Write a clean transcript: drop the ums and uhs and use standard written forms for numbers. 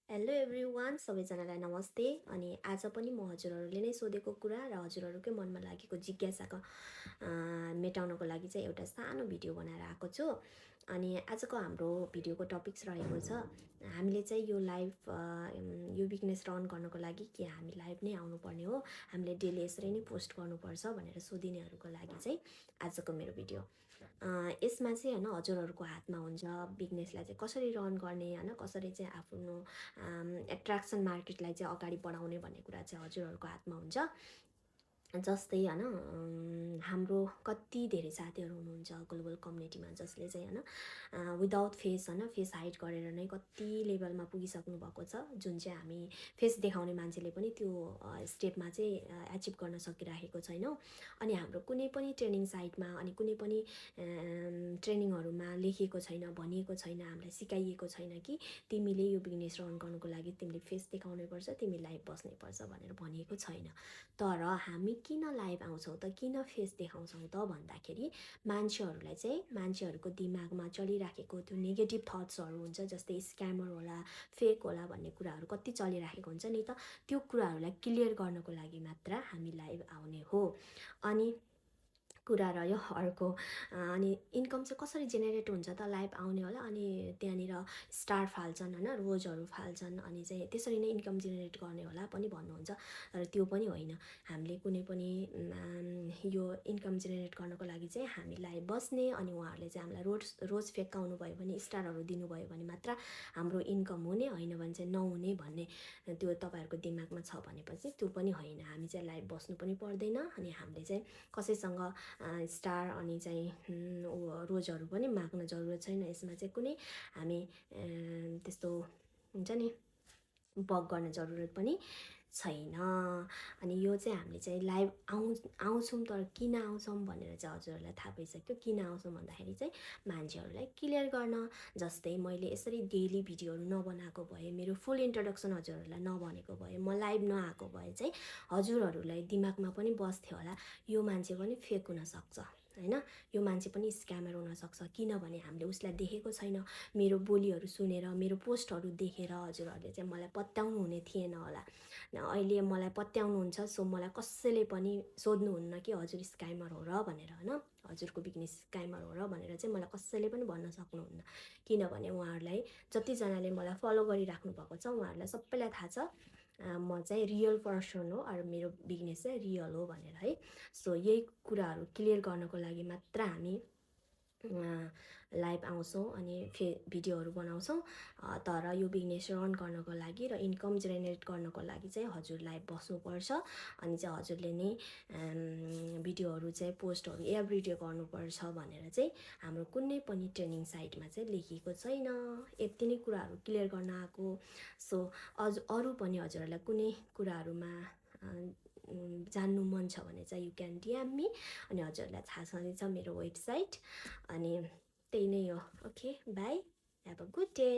Hello everyone, सबैजनालाई नमस्ते। अनि आज पनि म हजुरहरूले नै सोधेको कुरा र हजुरहरूकै मनमा लागेको जिज्ञासाको मेटाउनको लागि चाहिँ एउटा सानो भिडियो बनाएर आएको छु। अनि आजको हाम्रो भिडियोको टपिक्स रहेको छ, हामीले चाहिँ यो लाइभ यो बिजनेस रन गर्नको लागि कि हामी लाइभ नै आउनुपर्ने हो, हामीले डेली यसरी नै पोस्ट गर्नुपर्छ भनेर सोधिनेहरूको लागि चाहिँ आजको मेरो भिडियो। यसमा चाहिँ होइन हजुरहरूको हातमा हुन्छ बिजनेसलाई चाहिँ कसरी रन गर्ने, होइन कसरी चाहिँ आफ्नो एट्र्याक्सन मार्केटलाई चाहिँ अगाडि बढाउने भन्ने कुरा चाहिँ हजुरहरूको हातमा हुन्छ। जस्तै होइन हाम्रो कति धेरै साथीहरू हुनुहुन्छ ग्लोबल कम्युनिटीमा जसले चाहिँ होइन विदाउट फेस होइन फेस हाइड गरेर नै कति लेभलमा पुगिसक्नु भएको छ, जुन चाहिँ हामी फेस देखाउने मान्छेले पनि त्यो स्टेपमा चाहिँ एचिभ गर्न सकिरहेको छैनौँ। अनि हाम्रो कुनै पनि ट्रेनिङ साइटमा अनि कुनै पनि ट्रेनिङहरूमा लेखिएको छैन, भनिएको छैन, हामीलाई सिकाइएको छैन कि तिमीले यो बिजनेस रन गर्नुको लागि तिमीले फेस देखाउनै पर्छ, तिमी लाइभ बस्नै पर्छ भनेर भनिएको छैन। तर हामी किन लाइभ आउँछौँ त, किन फेस देखाउँछौँ त भन्दाखेरि मान्छेहरूलाई चाहिँ मान्छेहरूको दिमागमा चलिराखेको त्यो नेगेटिभ थट्सहरू हुन्छ, जस्तै स्क्यामर होला, फेक होला भन्ने कुराहरू कति चलिराखेको हुन्छ नि त, त्यो कुराहरूलाई क्लियर गर्नको लागि मात्र हामी लाइभ आउने हो। अनि कुरा रह्यो अर्को, अनि इन्कम चाहिँ कसरी जेनेरेट हुन्छ त लाइभ आउने होला, अनि त्यहाँनिर स्टार फाल्छन् होइन, रोजहरू फाल्छन्, अनि चाहिँ त्यसरी नै इन्कम जेनेरेट गर्ने होला पनि भन्नुहुन्छ। तर त्यो पनि होइन। हामीले कुनै पनि यो इन्कम जेनेरेट गर्नको लागि चाहिँ हामी लाइभ बस्ने, अनि उहाँहरूले चाहिँ हामीलाई रोज फेकाउनु भयो भने, स्टारहरू दिनुभयो भने मात्र हाम्रो इन्कम हुने, होइन भने चाहिँ नहुने भन्ने त्यो तपाईँहरूको दिमागमा छ भनेपछि त्यो पनि होइन। हामी चाहिँ लाइभ बस्नु पनि पर्दैन, अनि हामीले चाहिँ कसैसँग स्टार अनि चाहिँ रोजहरू पनि माग्न जरुरत छैन। यसमा चाहिँ कुनै हामी त्यस्तो हुन्छ नि बग गर्न जरुरत पनि छैन। अनि यो चाहिँ हामीले चाहिँ लाइभ आउँछौँ, तर किन आउँछौँ भनेर चाहिँ हजुरहरूलाई थाहा भइसक्यो। किन आउँछौँ भन्दाखेरि चाहिँ मान्छेहरूलाई क्लियर गर्न। जस्तै मैले यसरी डेली भिडियोहरू नबनाएको भए, मेरो फुल इन्ट्रोडक्सन हजुरहरूलाई नभनेको भए, म लाइभ नआएको भए चाहिँ हजुरहरूलाई दिमागमा पनि बस्थ्यो होला यो मान्छे पनि फेक हुनसक्छ होइन, यो मान्छे पनि स्क्यामर हुनसक्छ, किनभने हामीले उसलाई देखेको छैन। मेरो बोलीहरू सुनेर, मेरो पोस्टहरू देखेर हजुरहरूले चाहिँ मलाई पत्याउनु हुने थिएन होला। अहिले मलाई पत्याउनुहुन्छ, सो मलाई कसैले पनि सोध्नुहुन्न कि हजुर स्क्यामर हो र भनेर, होइन हजुरको बिजनेस स्क्यामर हो र भनेर चाहिँ मलाई कसैले पनि भन्न सक्नुहुन्न। किनभने उहाँहरूलाई जतिजनाले मलाई फलो गरिराख्नु भएको छ उहाँहरूलाई सबैलाई थाहा छ म चाहिँ रियल पर्सन हो, अरू मेरो बिजनेस चाहिँ रियल हो भनेर है। सो यही कुराहरू क्लियर गर्नको लागि मात्र हामी लाइभ आउँछौँ अनि भिडियोहरू बनाउँछौँ। तर यो बिजनेस रन गर्नको लागि र इन्कम जेनेरेट गर्नको लागि चाहिँ हजुर लाइभ बस्नुपर्छ। अनि चाहिँ हजुरले नै भिडियोहरू चाहिँ पोस्टहरू एभ्रिडे गर्नुपर्छ भनेर चाहिँ हाम्रो कुनै पनि ट्रेनिङ साइटमा चाहिँ लेखिएको छैन। यति नै कुराहरू क्लियर गर्न आएको। सो अरू पनि हजुरहरूलाई कुनै कुराहरूमा जान्नु मन छ भने चाहिँ यु क्यान डिएम मी। अनि हजुरहरूलाई थाहा छँदैछ मेरो वेबसाइट। अनि त्यही नै हो। Okay, by, have a good day.